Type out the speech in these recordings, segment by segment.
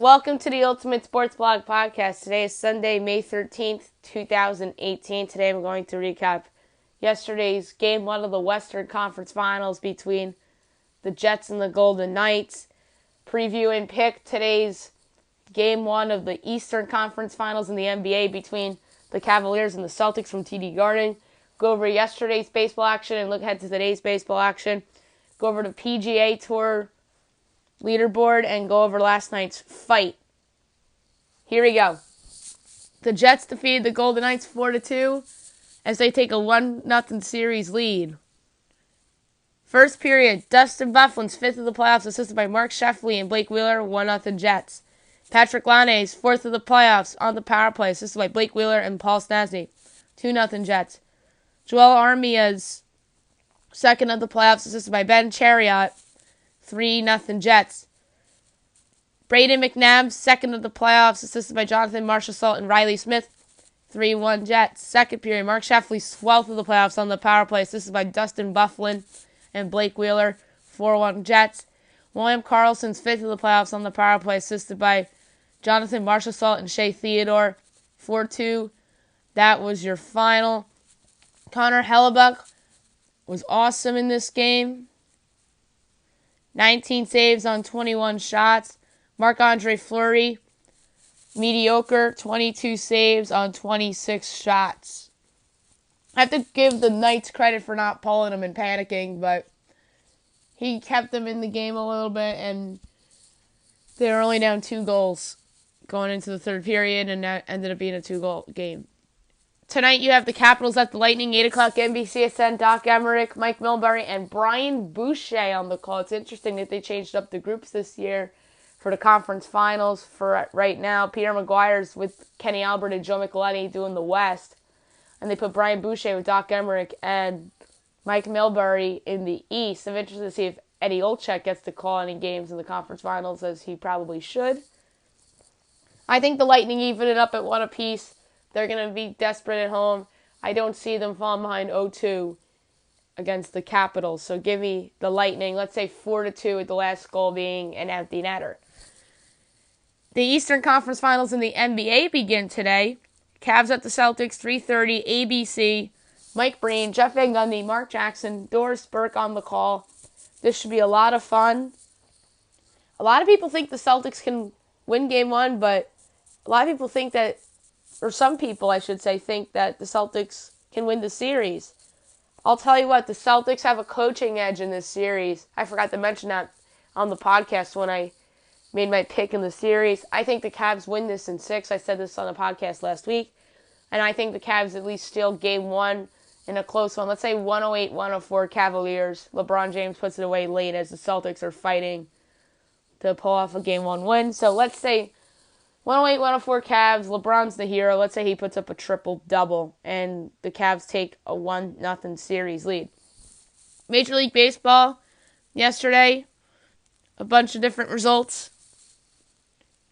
Welcome to the Ultimate Sports Blog Podcast. Today is Sunday, May 13th, 2018. Today I'm going to recap yesterday's Game 1 of the Western Conference Finals between the Jets and the Golden Knights. Preview and pick today's Game 1 of the Eastern Conference Finals in the NBA between the Cavaliers and the Celtics from TD Garden. Go over yesterday's baseball action and look ahead to today's baseball action. Go over the PGA Tour leaderboard and go over last night's fight. Here we go. The Jets defeated the Golden Knights 4-2 as they take a 1-0 series lead. First period, Dustin Byfuglien's fifth of the playoffs, assisted by Mark Sheffield and Blake Wheeler, 1-0 Jets. Patrick Laine's fourth of the playoffs on the power play, assisted by Blake Wheeler and Paul Stastny, 2-0 Jets. Joel Armia's second of the playoffs, assisted by Ben Chariot, 3-0 Jets. Braden McNabb's second of the playoffs, assisted by Jonathan Marchessault and Riley Smith, 3-1 Jets. Second period, Mark Sheffley's 12th of the playoffs on the power play, assisted by Dustin Byfuglien and Blake Wheeler, 4-1 Jets. William Karlsson's fifth of the playoffs on the power play, assisted by Jonathan Marchessault and Shea Theodore, 4-2. That was your final. Connor Hellebuck was awesome in this game. 19 saves on 21 shots. Marc-Andre Fleury, mediocre, 22 saves on 26 shots. I have to give the Knights credit for not pulling him and panicking, but he kept them in the game a little bit, and they were only down 2 goals going into the third period, and that ended up being a 2-goal game. Tonight you have the Capitals at the Lightning, 8 o'clock NBCSN, Doc Emmerich, Mike Milbury, and Brian Boucher on the call. It's interesting that they changed up the groups this year for the conference finals. For right now, Peter McGuire's with Kenny Albert and Joe Micheletti doing the West. And they put Brian Boucher with Doc Emmerich and Mike Milbury in the East. I'm interested to see if Eddie Olczyk gets to call any games in the conference finals, as he probably should. I think the Lightning even it up at 1 apiece. They're going to be desperate at home. I don't see them falling behind 0-2 against the Capitals. So give me the Lightning, let's say 4-2 with the last goal being an empty netter. The Eastern Conference Finals in the NBA begin today. Cavs at the Celtics, 3:30, ABC. Mike Breen, Jeff Van Gundy, Mark Jackson, Doris Burke on the call. This should be a lot of fun. A lot of people think the Celtics can win Game 1, but a lot of people think that, or some people, I should say, think that the Celtics can win the series. I'll tell you what, the Celtics have a coaching edge in this series. I forgot to mention that on the podcast when I made my pick in the series. I think the Cavs win this in 6. I said this on the podcast last week. And I think the Cavs at least steal Game 1 in a close one. Let's say 108-104 Cavaliers. LeBron James puts it away late as the Celtics are fighting to pull off a Game 1 win. So let's say 108-104 Cavs, LeBron's the hero. Let's say he puts up a triple-double, and the Cavs take a 1-0 series lead. Major League Baseball, yesterday, a bunch of different results.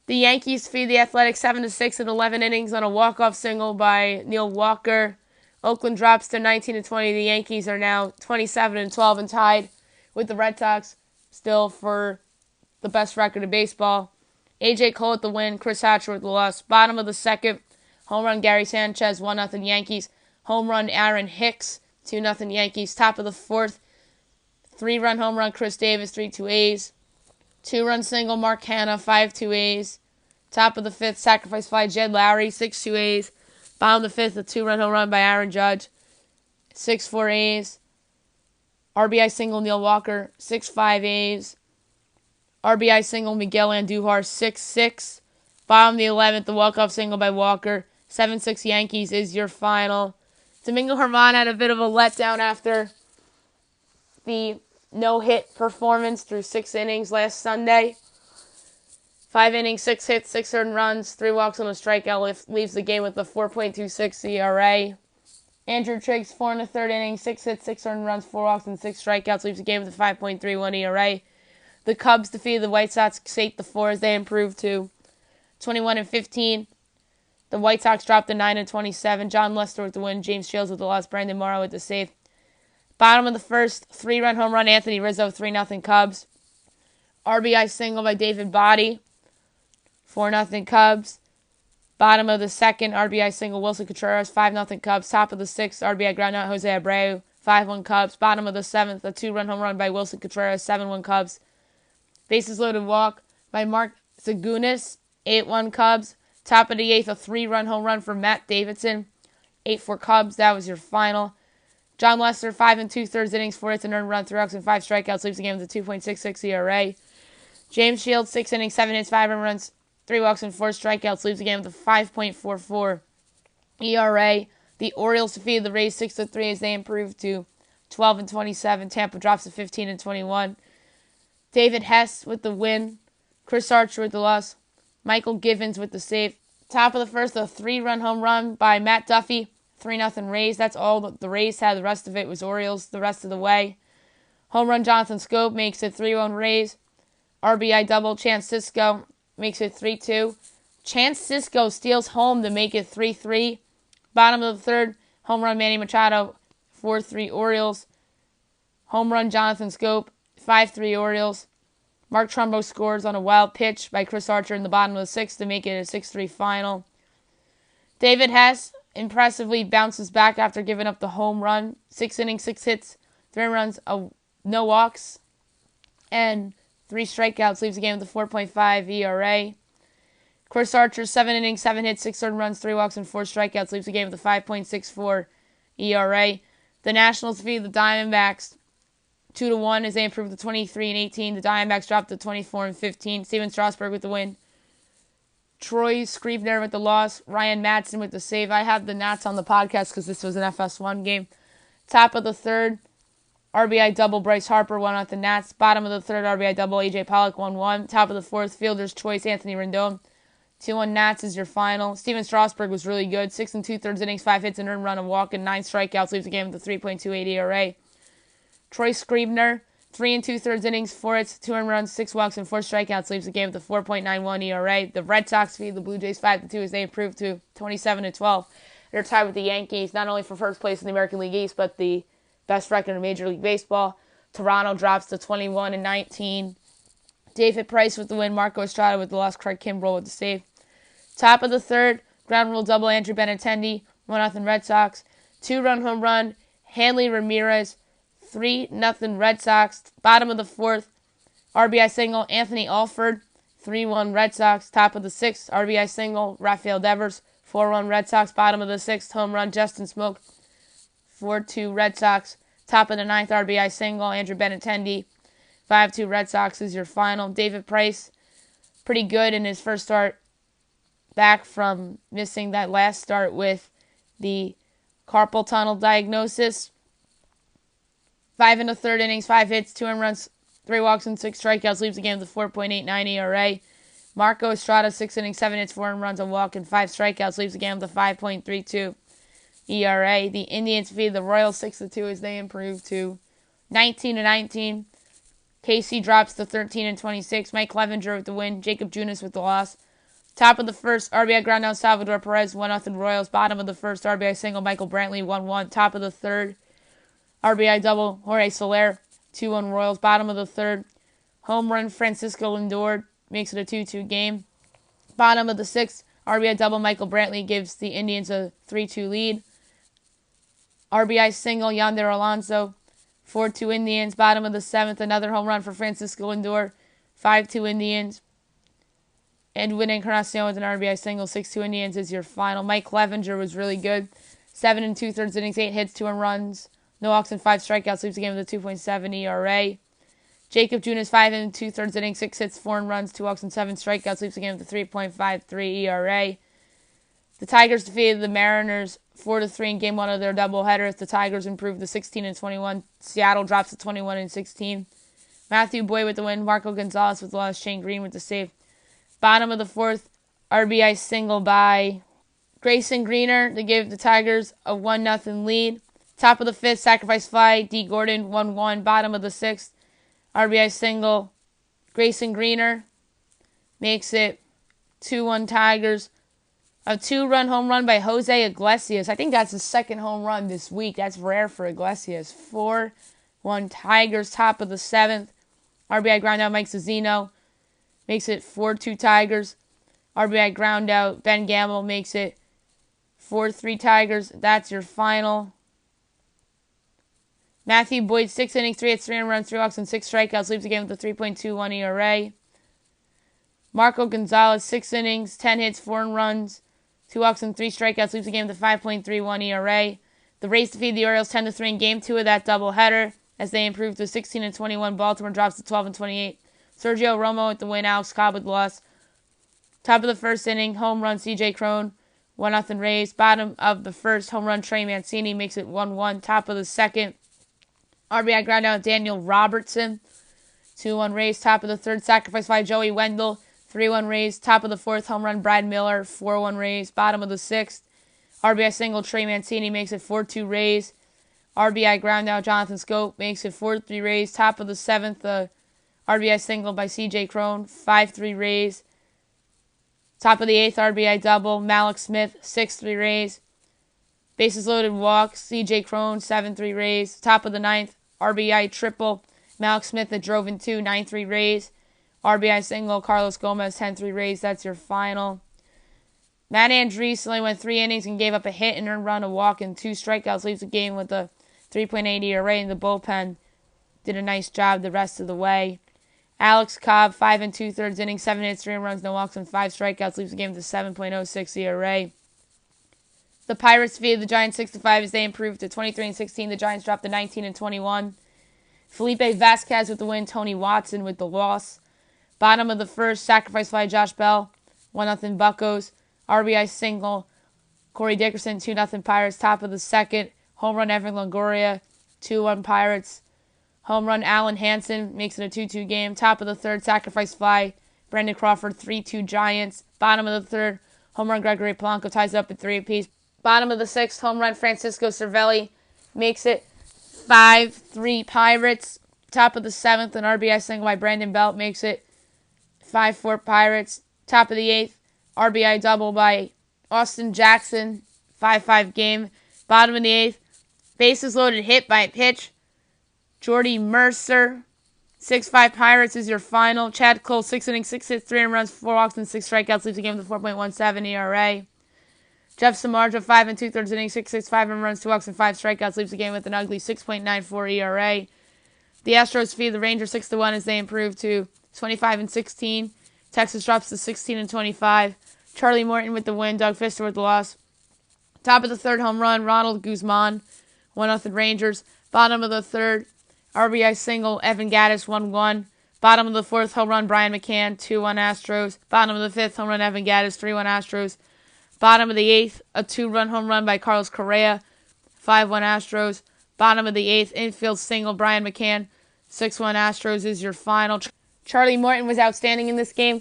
The Yankees feed the Athletics 7-6 in 11 innings on a walk-off single by Neil Walker. Oakland drops to 19-20. The Yankees are now 27-12 and tied with the Red Sox, still for the best record in baseball. A.J. Cole with the win, Chris Hatcher with the loss. Bottom of the second, home run Gary Sanchez, 1-0 Yankees. Home run Aaron Hicks, 2-0 Yankees. Top of the fourth, 3-run home run Chris Davis, 3-2 A's. 2-run single Mark Hanna, 5-2 A's. Top of the fifth, sacrifice fly Jed Lowry, 6-2 A's. Bottom of the fifth, a 2-run home run by Aaron Judge, 6-4 A's. RBI single Neil Walker, 6-5 A's. RBI single Miguel Andujar, 6-6. Bottom of the 11th, the walk-off single by Walker, 7-6 Yankees is your final. Domingo Germán had a bit of a letdown after the no-hit performance through 6 innings last Sunday. 5 innings, 6 hits, 6 earned runs, 3 walks and a strikeout, leaves the game with a 4.26 ERA. Andrew Triggs, 4 in the third inning, 6 hits, 6 earned runs, 4 walks and 6 strikeouts, leaves the game with a 5.31 ERA. The Cubs defeated the White Sox 8-4 as they improved to 21-15. The White Sox dropped to 9-27. John Lester with the win. James Shields with the loss. Brandon Morrow with the save. Bottom of the first, 3-run home run Anthony Rizzo, 3-0 Cubs. RBI single by David Body. 4-0 Cubs. Bottom of the second, RBI single, Wilson Contreras, 5-0 Cubs. Top of the sixth, RBI ground out, Jose Abreu, 5-1 Cubs. Bottom of the seventh, a 2-run home run by Wilson Contreras, 7-1 Cubs. Bases loaded walk by Mark Zagunis, 8-1 Cubs. Top of the eighth, a 3-run home run from Matt Davidson, 8-4 Cubs. That was your final. John Lester, 5 2/3 innings, 4 hits, and earned run, 3 walks, and 5 strikeouts, leaves the game with a 2.66 ERA. James Shields, 6 innings, 7 hits, 5 earned runs, 3 walks, and 4 strikeouts, leaves the game with a 5.44 ERA. The Orioles defeated the Rays 6-3 as they improved to 12-27. Tampa drops to 15-21. David Hess with the win. Chris Archer with the loss. Michael Givens with the save. Top of the first, a 3-run home run by Matt Duffy. 3-0 Rays. That's all the Rays had. The rest of it was Orioles the rest of the way. Home run Jonathan Scope makes it 3-1 Rays. RBI double Chance Sisco makes it 3-2. Chance Sisco steals home to make it 3-3. Bottom of the third, home run Manny Machado, 4-3 Orioles. Home run Jonathan Scope, 5-3 Orioles. Mark Trumbo scores on a wild pitch by Chris Archer in the bottom of the sixth to make it a 6-3 final. David Hess impressively bounces back after giving up the home run. 6 innings, 6 hits, 3 runs, no walks, and 3 strikeouts. Leaves the game with a 4.5 ERA. Chris Archer, 7 innings, 7 hits, 6 earned runs, 3 walks, and 4 strikeouts. Leaves the game with a 5.64 ERA. The Nationals defeated the Diamondbacks 2-1 as they improved to 23-18. The Diamondbacks dropped to 24-15. Steven Strasburg with the win. Troy Scrivener with the loss. Ryan Madsen with the save. I have the Nats on the podcast because this was an FS1 game. Top of the third, RBI double Bryce Harper, 1 out the Nats. Bottom of the third, RBI double AJ Pollock, 1-1. Top of the fourth, fielder's choice Anthony Rendon. 2-1 Nats is your final. Steven Strasburg was really good. 6 2/3 innings, 5 hits, an earned run, a walk, and 9 strikeouts. Leaves the game with a 3.28 ERA. Troy Scrivener, 3 2/3 innings, 4 hits, 2 earned runs, 6 walks, and 4 strikeouts. Leaves the game with a 4.91 ERA. The Red Sox defeated the Blue Jays 5-2 as they improved to 27-12. They're tied with the Yankees, not only for first place in the American League East, but the best record in Major League Baseball. Toronto drops to 21-19. David Price with the win. Marco Estrada with the loss. Craig Kimbrell with the save. Top of the third, ground rule double Andrew Benintendi, 1-0 Red Sox. 2-run home run Hanley Ramirez, 3-0 Red Sox. Bottom of the fourth, RBI single Anthony Alford, 3-1 Red Sox. Top of the sixth, RBI single Rafael Devers, 4-1 Red Sox. Bottom of the sixth, home run Justin Smoke, 4-2 Red Sox. Top of the ninth, RBI single Andrew Benintendi, 5-2 Red Sox is your final. David Price, pretty good in his first start back from missing that last start with the carpal tunnel diagnosis. 5 1/3 innings, 5 hits, 2 earned runs, 3 walks, and 6 strikeouts. Leaves the game with a 4.89 ERA. Marco Estrada, 6 innings, 7 hits, 4 earned runs, a walk, and 5 strikeouts. Leaves the game with a 5.32 ERA. The Indians defeated the Royals 6-2 as they improved to 19-19. KC drops to 13-26. Mike Clevenger with the win. Jacob Junis with the loss. Top of the first, RBI ground down Salvador Perez, 1-0 Royals. Bottom of the first, RBI single Michael Brantley, 1-1. Top of the third, RBI double Jorge Soler, 2-1 Royals. Bottom of the third, home run Francisco Lindor makes it a 2-2 game. Bottom of the sixth, RBI double Michael Brantley gives the Indians a 3-2 lead. RBI single Yonder Alonso, 4-2 Indians. Bottom of the seventh, another home run for Francisco Lindor, 5-2 Indians. Edwin Encarnacion with an RBI single, 6-2 Indians is your final. Mike Clevenger was really good. 7 2/3 innings, 8 hits, 2 earned runs, no walks, and 5 strikeouts. Leaves the game with a 2.7 ERA. Jacob Junis, 5 2/3 innings, 6 hits, 4 earned runs, 2 walks, and 7 strikeouts. Leaves the game with a 3.53 ERA. The Tigers defeated the Mariners 4-3 in Game 1 of their doubleheader. The Tigers improved to 16-21. Seattle drops to 21-16. Matthew Boyd with the win. Marco Gonzalez with the loss. Shane Green with the save. Bottom of the fourth, RBI single by Grayson Greener to give the Tigers a 1-0 lead. Top of the fifth, sacrifice fly, D. Gordon, 1-1. Bottom of the sixth, RBI single, Grayson Greener makes it 2-1 Tigers. A 2-run home run by Jose Iglesias. I think that's his second home run this week. That's rare for Iglesias. 4-1 Tigers. Top of the seventh, RBI ground out Mike Zazino. Makes it 4-2 Tigers. RBI ground out. Ben Gamble makes it 4-3 Tigers. That's your final. Matthew Boyd, 6 innings, 3 hits, 3 earned runs, 3 walks, and 6 strikeouts. Leaves the game with a 3.21 ERA. Marco Gonzalez, 6 innings, 10 hits, 4 earned runs, 2 walks, and 3 strikeouts. Leaves the game with a 5.31 ERA. The Rays defeat the Orioles 10-3 in Game 2 of that doubleheader as they improved to 16-21. Baltimore drops to 12-28. Sergio Romo with the win. Alex Cobb with the loss. Top of the first inning, home run C.J. Cron, 1-0 Rays. Bottom of the first, home run Trey Mancini makes it 1-1. Top of the second, RBI ground out Daniel Robertson, 2-1 Rays. Top of the third, sacrifice by Joey Wendell, 3-1 Rays. Top of the fourth, home run Brad Miller, 4-1 Rays. Bottom of the sixth, RBI single Trey Mancini makes it 4-2 Rays. RBI ground out Jonathan Scope makes it 4-3 Rays. Top of the seventh, RBI single by C.J. Cron, 5-3 Rays. Top of the eighth, RBI double, Malik Smith, 6-3 Rays. Bases loaded walk, C.J. Cron, 7-3 Rays. Top of the ninth, RBI triple, Malik Smith that drove in 2, 9-3 Rays. RBI single, Carlos Gomez, 10-3 Rays. That's your final. Matt Andriese only went 3 innings and gave up a hit and earned run, a walk, and 2 strikeouts. Leaves the game with a 3.8 ERA, and the bullpen did a nice job the rest of the way. Alex Cobb, 5 2/3 innings, 7 hits, 3 runs, no walks, and 5 strikeouts. Leaves the game with a 7.06 ERA. The Pirates defeated the Giants 6-5 as they improved to 23-16. The Giants dropped to 19-21. Felipe Vasquez with the win. Tony Watson with the loss. Bottom of the first, sacrifice fly Josh Bell, 1-0 Buccos. RBI single Corey Dickerson, 2-0 Pirates. Top of the second, home run Evan Longoria, 2-1 Pirates. Home run Alan Hansen makes it a 2-2 game. Top of the third, sacrifice fly Brandon Crawford, 3-2 Giants. Bottom of the third, home run Gregory Polanco ties it up at 3 apiece. Bottom of the sixth, home run Francisco Cervelli makes it 5-3 Pirates. Top of the seventh, an RBI single by Brandon Belt makes it 5-4 Pirates. Top of the eighth, RBI double by Austin Jackson, 5-5 game. Bottom of the eighth, bases loaded hit by a pitch Jordy Mercer, 6-5 Pirates is your final. Chad Cole, 6 innings, 6 hits, 3 runs, 4 walks, and 6 strikeouts. Leaves the game with a 4.17 ERA. Jeff Samardzija, 5 2/3 innings, 6 hits, 5 runs, 2 walks, and 5 strikeouts. Leaves the game with an ugly 6.94 ERA. The Astros defeat the Rangers 6-1 as they improve to 25-16. Texas drops to 16-25. Charlie Morton with the win. Doug Fister with the loss. Top of the third, home run Ronald Guzman, 1-0 Rangers. Bottom of the third, RBI single Evan Gattis, 1-1. Bottom of the fourth, home run Brian McCann, 2-1 Astros. Bottom of the fifth, home run Evan Gattis, 3-1 Astros. Bottom of the eighth, a 2-run home run by Carlos Correa, 5-1 Astros. Bottom of the eighth, infield single Brian McCann, 6-1 Astros is your final. Charlie Morton was outstanding in this game.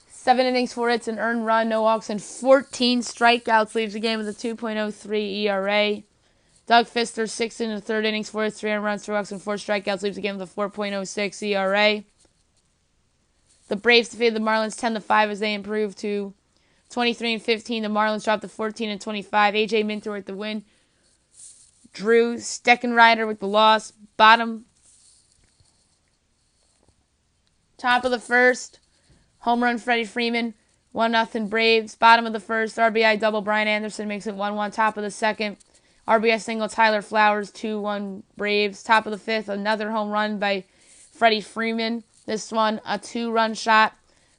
7 innings, 4 hits, an earned run, no walks, and 14 strikeouts. Leaves the game with a 2.03 ERA. Doug Fister, 6 in the third innings, 4 hits, 3 earned runs, 3 walks, and 4 strikeouts. Leaves the game with a 4.06 ERA. The Braves defeated the Marlins 10-5 as they improved to 23-15. The Marlins dropped to 14-25. A.J. Minter with the win. Drew Steckenrider with the loss. Top of the first, home run Freddie Freeman, 1-0 Braves. Bottom of the first, RBI double Brian Anderson makes it 1-1. Top of the second, RBI single Tyler Flowers, 2-1 Braves. Top of the fifth, another home run by Freddie Freeman. This one, a 2-run shot,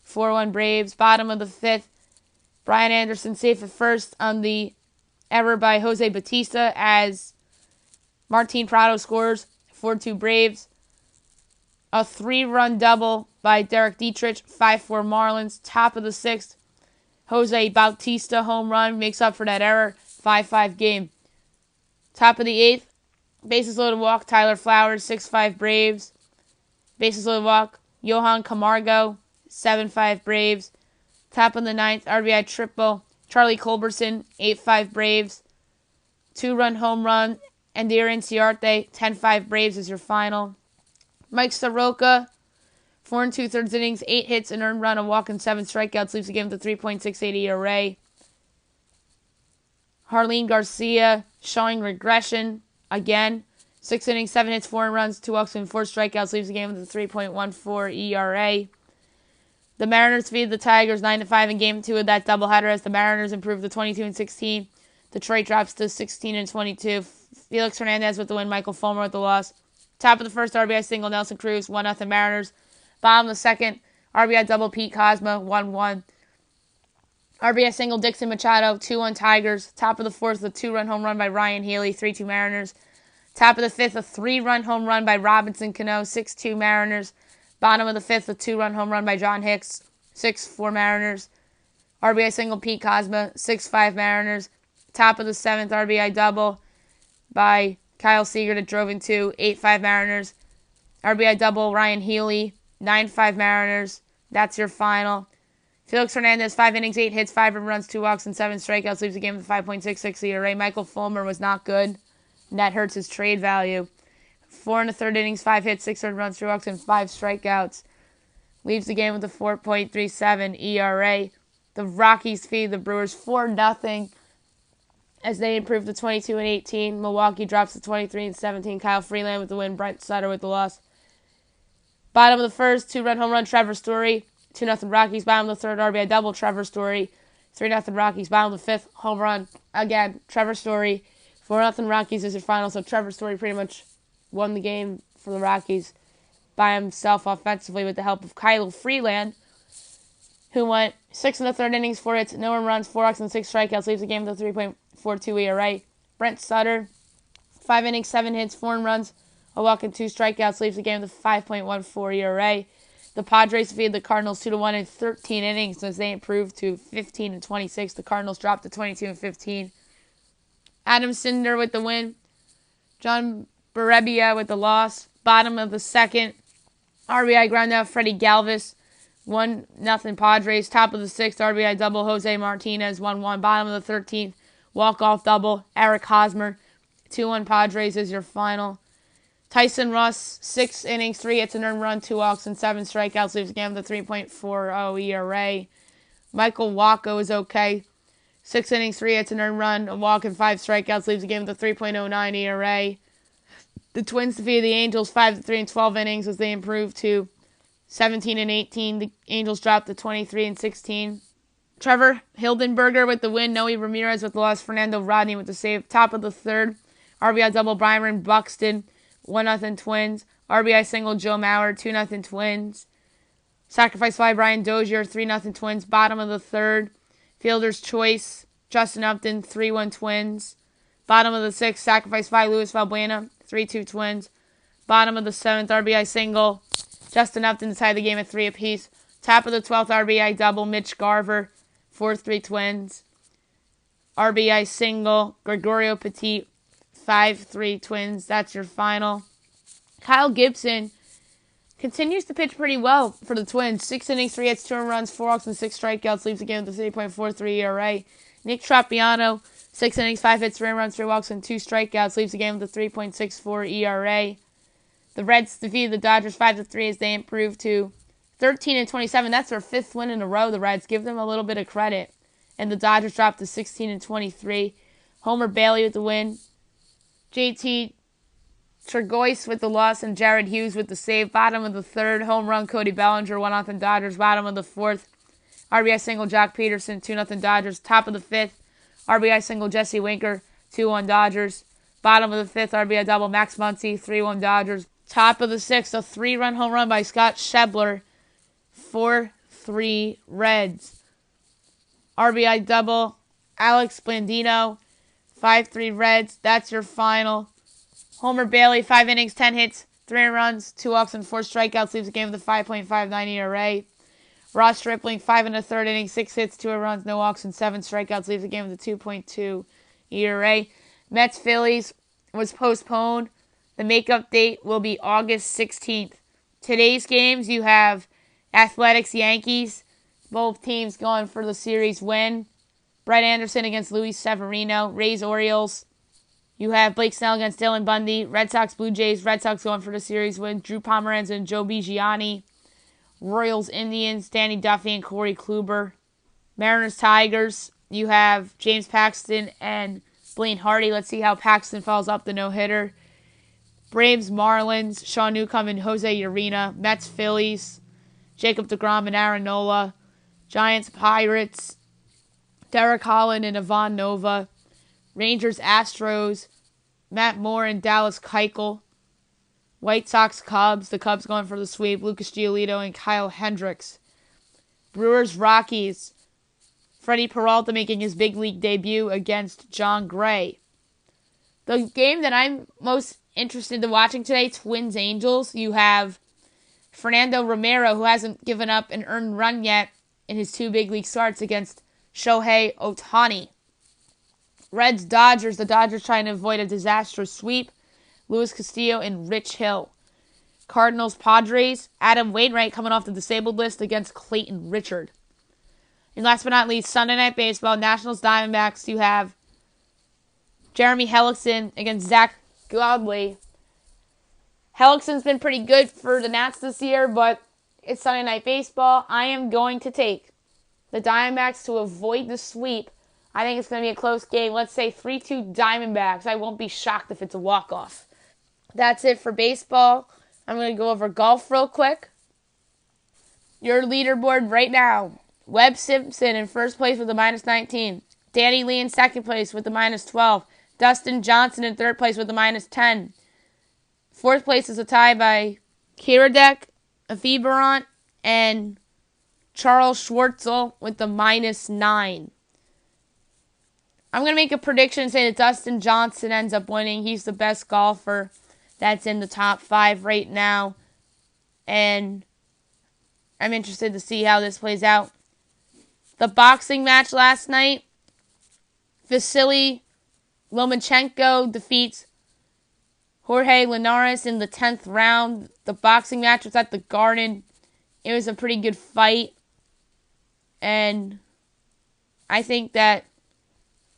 4-1 Braves. Bottom of the fifth, Brian Anderson safe at first on the error by Jose Bautista as Martin Prado scores, 4-2 Braves. A 3-run double by Derek Dietrich, 5-4 Marlins. Top of the sixth, Jose Bautista home run makes up for that error, 5-5 game. Top of the eighth, bases loaded walk, Tyler Flowers, 6-5 Braves. Bases loaded walk, Johan Camargo, 7-5 Braves. Top of the ninth, RBI triple, Charlie Culberson, 8-5 Braves. 2-run home run, Ender Inciarte, 10-5 Braves is your final. Mike Soroka, 4 2/3 innings, 8 hits, an earned run, a walk, and 7 strikeouts. Leaves the game with a 3.68 ERA. Harleen Garcia showing regression again. 6 innings, 7 hits, 4 runs, 2 walks, and 4 strikeouts. Leaves the game with a 3.14 ERA. The Mariners defeated the Tigers 9-5 in Game 2 of that doubleheader as the Mariners improved to 22-16. Detroit drops to 16-22. Felix Hernandez with the win. Michael Fulmer with the loss. Top of the first, RBI single, Nelson Cruz, 1-0 Mariners. Bottom of the second, RBI double, Pete Kozma, 1-1. RBI single, Dixon Machado, 2-1 Tigers. Top of the fourth, a 2-run home run by Ryan Healy, 3-2 Mariners. Top of the fifth, a 3-run home run by Robinson Cano, 6-2 Mariners. Bottom of the fifth, a 2-run home run by John Hicks, 6-4 Mariners. RBI single, Pete Kozma, 6-5 Mariners. Top of the seventh, RBI double by Kyle Seager that drove into 8-5 Mariners. RBI double, Ryan Healy, 9-5 Mariners. That's your final. Felix Hernandez, 5 innings, 8 hits, 5 runs, 2 walks, and 7 strikeouts. Leaves the game with a 5.66 ERA. Michael Fulmer was not good. And that hurts his trade value. 4 1/3 innings, 5 hits, 6 runs, 3 walks, and 5 strikeouts. Leaves the game with a 4.37 ERA. The Rockies feed the Brewers 4-0 as they improve to 22-18. Milwaukee drops to 23-17. Kyle Freeland with the win. Brent Sutter with the loss. Bottom of the first, 2-run home run, Trevor Story. 2-0 Rockies. Bottom of the third, RBI double, Trevor Story. 3-0 Rockies. Bottom of the fifth, home run. Again, Trevor Story. 4-0 Rockies is your final. So Trevor Story pretty much won the game for the Rockies by himself offensively with the help of Kyle Freeland, who went 6 1/3 innings, 4 hits, no runs, 4 walks, and 6 strikeouts. Leaves the game with a 3.42 ERA. Brent Sutter, 5 innings, 7 hits, 4 runs, a walk, and 2 strikeouts. Leaves the game with a 5.14 ERA. The Padres defeated the Cardinals 2-1 in 13 innings as they improved to 15-26. The Cardinals dropped to 22-15. Adam Cinder with the win. John Barrebia with the loss. Bottom of the second, RBI ground out, Freddie Galvis. 1-0 Padres. Top of the sixth, RBI double, Jose Martinez. 1-1. Bottom of the 13th, walk-off double, Eric Hosmer. 2-1 Padres is your final. Tyson Russ, 6 innings, 3 hits, an earned run, 2 walks, and 7 strikeouts. Leaves the game with a 3.40 ERA. Michael Wacha is okay. 6 innings, 3 hits, an earned run, a walk, and 5 strikeouts. Leaves the game with a 3.09 ERA. The Twins defeated the Angels 5-3 in 12 innings as they improved to 17-18. The Angels dropped to 23-16. Trevor Hildenberger with the win. Noe Ramirez with the loss. Fernando Rodney with the save. Top of the third, RBI double, Byron Buxton. 1-0 Twins. RBI single, Joe Mauer. 2-0 Twins. Sacrifice fly, Brian Dozier. 3-0 Twins. Bottom of the third, fielder's choice, Justin Upton. 3-1 Twins. Bottom of the sixth, sacrifice fly, Luis Valbuena. 3-2 Twins. Bottom of the seventh, RBI single, Justin Upton to tie the game at 3 apiece. Top of the 12th, RBI double, Mitch Garver. 4-3 Twins. RBI single, Gregorio Petit. 5-3 Twins. That's your final. Kyle Gibson continues to pitch pretty well for the Twins. 6 innings, 3 hits, 2 runs, 4 walks, and 6 strikeouts. Leaves the game with a 3.43 ERA. Nick Tropiano, 6 innings, 5 hits, 3 runs, 3 walks, and 2 strikeouts. Leaves the game with a 3.64 ERA. The Reds defeated the Dodgers 5-3 as they improved to 13-27. That's their 5th win in a row, the Reds. Give them a little bit of credit. And the Dodgers dropped to 16-23. Homer Bailey with the win. JT Tregois with the loss and Jared Hughes with the save. Bottom of the third, home run, Cody Bellinger. 1-0 Dodgers. Bottom of the fourth, RBI single, Jock Peterson. 2-0 Dodgers. Top of the fifth, RBI single, Jesse Winker. 2-1 Dodgers. Bottom of the fifth, RBI double, Max Muncy. 3-1 Dodgers. Top of the sixth, a 3-run home run by Scott Schebler. 4-3 Reds. RBI double, Alex Blandino. 5-3 Reds. That's your final. Homer Bailey, 5 innings, 10 hits, 3 runs, 2 walks, and 4 strikeouts. Leaves the game with a 5.59 ERA. Ross Stripling, 5 1/3 innings, 6 hits, 2 runs, no walks, and 7 strikeouts. Leaves the game with a 2.2 ERA. Mets Phillies was postponed. The makeup date will be August 16th. Today's games, you have Athletics Yankees. Both teams going for the series win. Brett Anderson against Luis Severino. Rays Orioles. You have Blake Snell against Dylan Bundy. Red Sox Blue Jays. Red Sox going for the series win. Drew Pomeranz and Joe Bigiani. Royals Indians. Danny Duffy and Corey Kluber. Mariners Tigers. You have James Paxton and Blaine Hardy. Let's see how Paxton follows up the no-hitter. Braves Marlins. Sean Newcomb and Jose Urena. Mets Phillies. Jacob deGrom and Aaron Nola. Giants, Pirates, Derek Holland and Ivan Nova. Rangers, Astros, Matt Moore and Dallas Keuchel. White Sox, Cubs. The Cubs going for the sweep. Lucas Giolito and Kyle Hendricks. Brewers, Rockies. Freddie Peralta making his big league debut against John Gray. The game that I'm most interested in watching today, Twins, Angels. You have Fernando Romero, who hasn't given up an earned run yet in his 2 big league starts, against Shohei Ohtani. Reds, Dodgers. The Dodgers trying to avoid a disastrous sweep. Luis Castillo and Rich Hill. Cardinals, Padres. Adam Wainwright coming off the disabled list against Clayton Richard. And last but not least, Sunday Night Baseball, Nationals, Diamondbacks. You have Jeremy Hellickson against Zach Godley. Hellickson's been pretty good for the Nats this year, but it's Sunday Night Baseball. I am going to take the Diamondbacks to avoid the sweep. I think it's going to be a close game. Let's say 3-2 Diamondbacks. I won't be shocked if it's a walk-off. That's it for baseball. I'm going to go over golf real quick. Your leaderboard right now. Webb Simpson in first place with a -19. Danny Lee in second place with a -12. Dustin Johnson in third place with a -10. Fourth place is a tie by Kiradek, Afiberant, and Charles Schwartzel with the -9. I'm going to make a prediction and say that Dustin Johnson ends up winning. He's the best golfer that's in the top 5 right now. And I'm interested to see how this plays out. The boxing match last night, Vasily Lomachenko defeats Jorge Linares in the 10th round. The boxing match was at the Garden. It was a pretty good fight. And I think that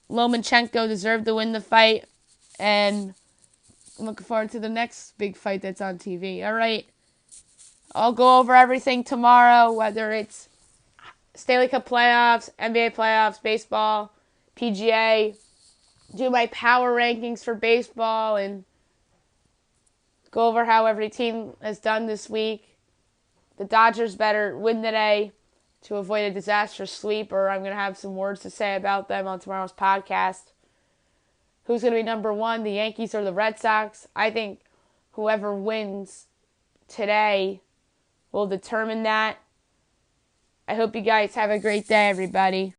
Lomachenko deserved to win the fight. And I'm looking forward to the next big fight that's on TV. All right. I'll go over everything tomorrow, whether it's Stanley Cup playoffs, NBA playoffs, baseball, PGA. Do my power rankings for baseball and go over how every team has done this week. The Dodgers better win today to avoid a disastrous sweep, or I'm going to have some words to say about them on tomorrow's podcast. Who's going to be number 1, the Yankees or the Red Sox? I think whoever wins today will determine that. I hope you guys have a great day, everybody.